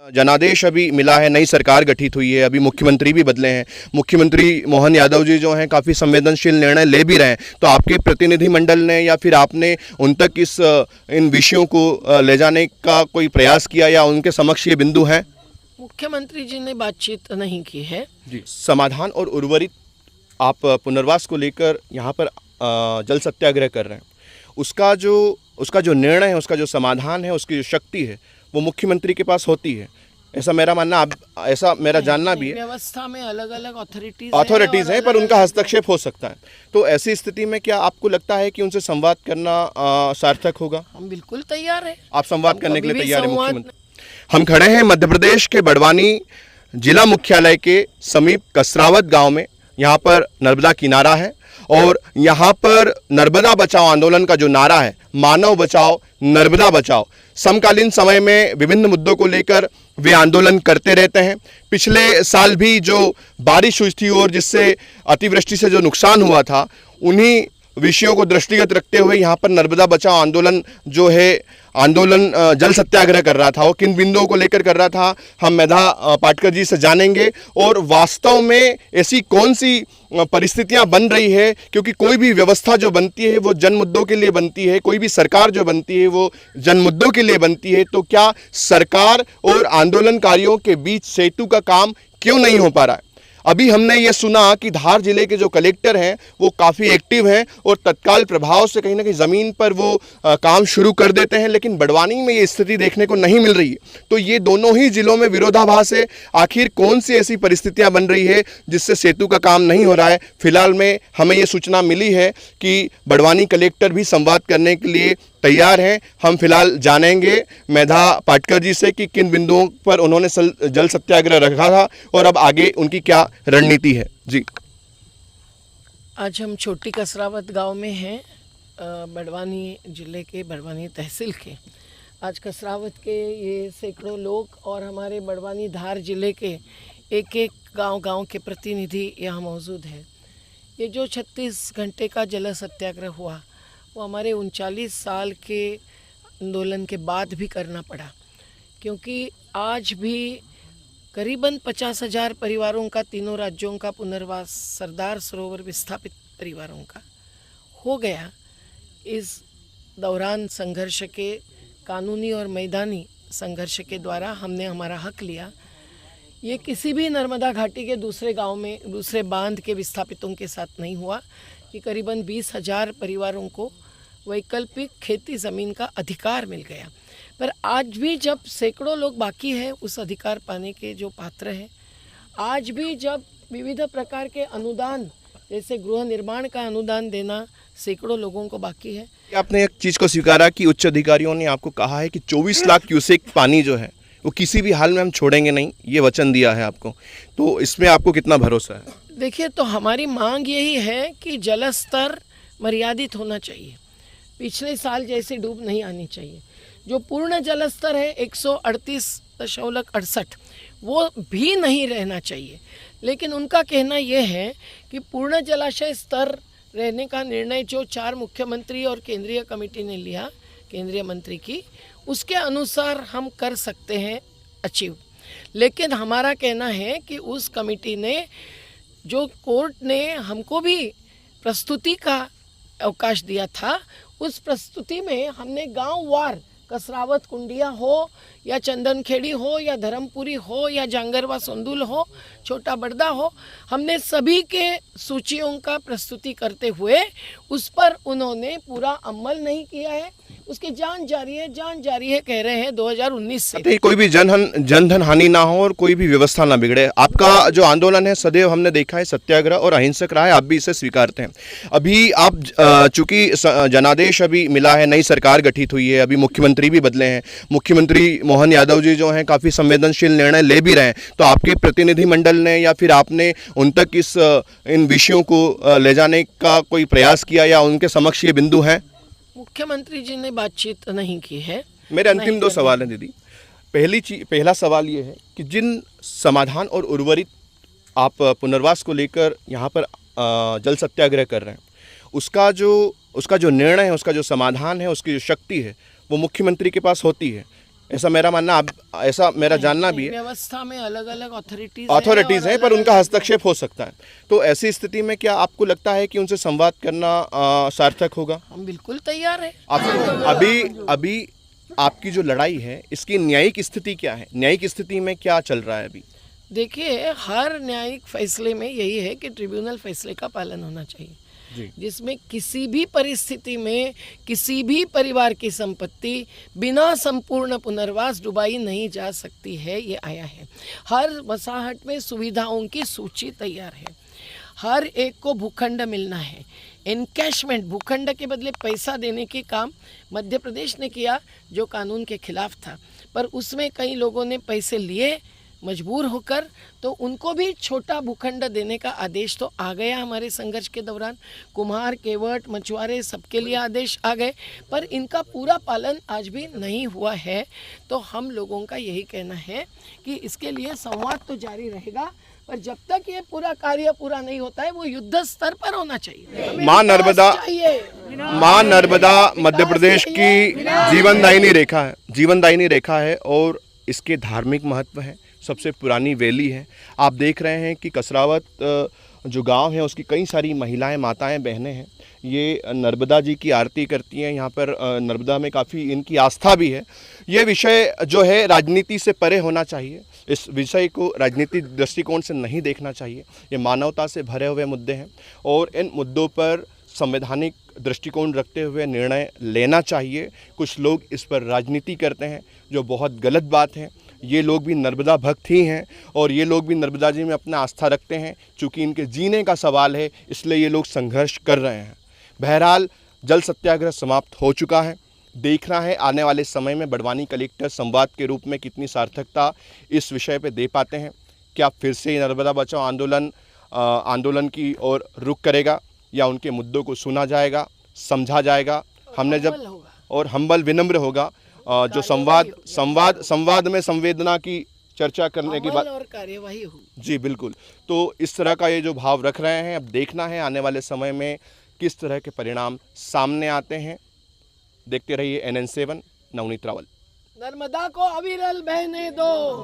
जनादेश अभी मिला है, नई सरकार गठित हुई है, अभी मुख्यमंत्री भी बदले हैं। मुख्यमंत्री मोहन यादव जी जो हैं काफ़ी संवेदनशील निर्णय ले भी रहे हैं। तो आपके प्रतिनिधिमंडल ने या फिर आपने उन तक इन विषयों को ले जाने का कोई प्रयास किया या उनके समक्ष ये बिंदु हैं? मुख्यमंत्री जी ने बातचीत नहीं की है जी। समाधान और उर्वरित आप पुनर्वास को लेकर यहाँ पर जल सत्याग्रह कर रहे हैं, उसका जो निर्णय है, उसका जो समाधान है, उसकी जो शक्ति है वो मुख्यमंत्री के पास होती है, ऐसा मेरा मानना, ऐसा मेरा जानना भी है। व्यवस्था में अलग अलग अथॉरिटीज हैं पर उनका हस्तक्षेप हो सकता है। तो ऐसी स्थिति में क्या आपको लगता है कि उनसे संवाद करना सार्थक होगा? हम बिल्कुल तैयार हैं। आप संवाद करने के लिए तैयार हैं मुख्यमंत्री? हम खड़े हैं मध्य प्रदेश के बड़वानी जिला मुख्यालय के समीप कसरावत गांव में। यहाँ पर नर्मदा किनारा है और यहाँ पर नर्मदा बचाओ आंदोलन का जो नारा है, मानव बचाओ नर्मदा बचाओ, समकालीन समय में विभिन्न मुद्दों को लेकर वे आंदोलन करते रहते हैं। पिछले साल भी जो बारिश हुई थी और जिससे अतिवृष्टि से जो नुकसान हुआ था, उन्हीं विषयों को दृष्टिगत रखते हुए यहाँ पर नर्मदा बचाओ आंदोलन जो है जल सत्याग्रह कर रहा था। वो किन बिंदुओं को लेकर कर रहा था, हम मेधा पाटकर जी से जानेंगे। और वास्तव में ऐसी कौन सी परिस्थितियां बन रही है, क्योंकि कोई भी व्यवस्था जो बनती है वो जन मुद्दों के लिए बनती है, कोई भी सरकार जो बनती है वो जन मुद्दों के लिए बनती है। तो क्या सरकार और आंदोलनकारियों के बीच सेतु का काम क्यों नहीं हो पा रहा है? अभी हमने ये सुना कि धार जिले के जो कलेक्टर हैं वो काफ़ी एक्टिव हैं और तत्काल प्रभाव से कहीं ना कहीं ज़मीन पर वो काम शुरू कर देते हैं, लेकिन बड़वानी में ये स्थिति देखने को नहीं मिल रही है। तो ये दोनों ही जिलों में विरोधाभास है। आखिर कौन सी ऐसी परिस्थितियां बन रही है जिससे सेतु का काम नहीं हो रहा है? फिलहाल में हमें ये सूचना मिली है कि बड़वानी कलेक्टर भी संवाद करने के लिए तैयार हैं। हम फिलहाल जानेंगे मेधा पाटकर जी से कि किन बिंदुओं पर उन्होंने जल सत्याग्रह रखा था और अब आगे उनकी क्या रणनीति है। जी, आज हम छोटी कसरावत गांव में हैं, बड़वानी जिले के बड़वानी तहसील के। आज कसरावत के ये सैकड़ों लोग और हमारे बड़वानी धार जिले के एक एक गांव के प्रतिनिधि यहाँ मौजूद हैं। ये जो 36 घंटे का जल सत्याग्रह हुआ वो हमारे 39 साल के आंदोलन के बाद भी करना पड़ा, क्योंकि आज भी करीबन 50,000 परिवारों का, तीनों राज्यों का पुनर्वास, सरदार सरोवर विस्थापित परिवारों का हो गया। इस दौरान संघर्ष के, कानूनी और मैदानी संघर्ष के द्वारा हमने हमारा हक लिया। ये किसी भी नर्मदा घाटी के दूसरे गांव में, दूसरे बांध के विस्थापितों के साथ नहीं हुआ कि करीबन 20,000 परिवारों को वैकल्पिक खेती ज़मीन का अधिकार मिल गया। पर आज भी जब सैकड़ों लोग बाकी हैं उस अधिकार पाने के जो पात्र हैं, आज भी जब विविध प्रकार के अनुदान, जैसे गृह निर्माण का अनुदान देना सैकड़ों लोगों को बाकी है। आपने एक चीज़ को स्वीकारा कि उच्च अधिकारियों ने आपको कहा है कि 24 लाख क्यूसेक पानी जो है वो किसी भी हाल में हम छोड़ेंगे नहीं, ये वचन दिया है आपको, तो इसमें आपको कितना भरोसा है? देखिए, तो हमारी मांग यही है कि जल स्तर मर्यादित होना चाहिए, पिछले साल जैसी डूब नहीं आनी चाहिए। जो पूर्ण जल स्तर है 138.68 वो भी नहीं रहना चाहिए। लेकिन उनका कहना यह है कि पूर्ण जलाशय स्तर रहने का निर्णय जो 4 मुख्यमंत्री और केंद्रीय कमेटी ने लिया, केंद्रीय मंत्री की, उसके अनुसार हम कर सकते हैं अचीव। लेकिन हमारा कहना है कि उस कमेटी ने, जो कोर्ट ने हमको भी प्रस्तुति का अवकाश दिया था, उस प्रस्तुति में हमने गांव वार, कसरावत कुंडिया हो या चंदनखेड़ी हो या धर्मपुरी हो या जांगरवा सोंदुल हो, छोटा बड़दा हो, हमने सभी के सूचियों का प्रस्तुति करते हुए उस पर उन्होंने पूरा अमल नहीं किया है। उसकी जांच जारी है कह रहे हैं 2019 से। कोई भी जनधन हानि ना हो और कोई भी व्यवस्था ना बिगड़े। आपका जो आंदोलन है सदैव हमने देखा है सत्याग्रह और अहिंसक रहा है, आप भी इसे स्वीकारते हैं। अभी आप चूंकि जनादेश अभी मिला है, नई सरकार गठित हुई है, अभी मुख्यमंत्री भी बदले हैं। मुख्यमंत्री मोहन यादव जी जो हैं काफ़ी संवेदनशील निर्णय ले भी रहे हैं। तो आपके प्रतिनिधिमंडल ने या फिर आपने उन तक इन विषयों को ले जाने का कोई प्रयास किया या उनके समक्ष ये बिंदु हैं? मुख्यमंत्री जी ने बातचीत नहीं की है। मेरे अंतिम 2 सवाल हैं दीदी। पहला सवाल ये है कि जिन समाधान और उर्वरित आप पुनर्वास को लेकर यहाँ पर जल सत्याग्रह कर रहे हैं, उसका जो निर्णय है, उसका जो समाधान है, उसकी जो शक्ति है वो मुख्यमंत्री के पास होती है, ऐसा मेरा मानना, ऐसा मेरा जानना भी है। व्यवस्था में अलग अलग अथॉरिटीज़ हैं, पर उनका हस्तक्षेप हो सकता है। तो ऐसी स्थिति में क्या आपको लगता है कि उनसे संवाद करना सार्थक होगा? हम बिल्कुल तैयार हैं। अभी आपकी जो लड़ाई है, इसकी न्यायिक स्थिति क्या है? न्यायिक स्थिति में क्या चल रहा है अभी? देखिए, हर न्यायिक फैसले में यही है कि ट्रिब्यूनल फैसले का पालन होना चाहिए, जिसमें किसी भी परिस्थिति में किसी भी परिवार की संपत्ति बिना संपूर्ण पुनर्वास डुबाई नहीं जा सकती है, ये आया है। हर वसाहत में सुविधाओं की सूची तैयार है। हर एक को भूखंड मिलना है। एनकैशमेंट, भूखंड के बदले पैसा देने के काम मध्य प्रदेश ने किया, जो कानून के खिलाफ था, पर उसमें कई लोगों ने पैसे लिए मजबूर होकर, तो उनको भी छोटा भूखंड देने का आदेश तो आ गया हमारे संघर्ष के दौरान। कुम्हार, केवट, मछुआरे सबके लिए आदेश आ गए, पर इनका पूरा पालन आज भी नहीं हुआ है। तो हम लोगों का यही कहना है कि इसके लिए संवाद तो जारी रहेगा, पर जब तक ये पूरा कार्य पूरा नहीं होता है, वो युद्ध स्तर पर होना चाहिए। माँ नर्मदा मध्य प्रदेश की जीवनदायिनी रेखा है और इसके धार्मिक महत्व है। सबसे पुरानी वैली है। आप देख रहे हैं कि कसरावत जो गांव है, उसकी कई सारी महिलाएं, माताएं, बहनें हैं, ये नर्मदा जी की आरती करती हैं। यहाँ पर नर्मदा में काफ़ी इनकी आस्था भी है। ये विषय जो है राजनीति से परे होना चाहिए। इस विषय को राजनीतिक दृष्टिकोण से नहीं देखना चाहिए। ये मानवता से भरे हुए मुद्दे हैं और इन मुद्दों पर संवैधानिक दृष्टिकोण रखते हुए निर्णय लेना चाहिए। कुछ लोग इस पर राजनीति करते हैं, जो बहुत गलत बात है। ये लोग भी नर्मदा भक्त ही हैं और ये लोग भी नर्मदा जी में अपना आस्था रखते हैं। चूँकि इनके जीने का सवाल है, इसलिए ये लोग संघर्ष कर रहे हैं। बहरहाल जल सत्याग्रह समाप्त हो चुका है। देखना है आने वाले समय में बड़वानी कलेक्टर संवाद के रूप में कितनी सार्थकता इस विषय पे दे पाते हैं। क्या फिर से नर्मदा बचाओ आंदोलन की ओर रुख करेगा या उनके मुद्दों को सुना जाएगा, समझा जाएगा। हमने जब और हम्बल विनम्र होगा, जो संवाद में संवेदना की चर्चा करने की बात और कार्यवाही होगी। जी बिल्कुल। तो इस तरह का ये जो भाव रख रहे हैं, अब देखना है आने वाले समय में किस तरह के परिणाम सामने आते हैं। देखते रहिए NN7 नवनीत रावल। नर्मदा को अविरल बहने दो।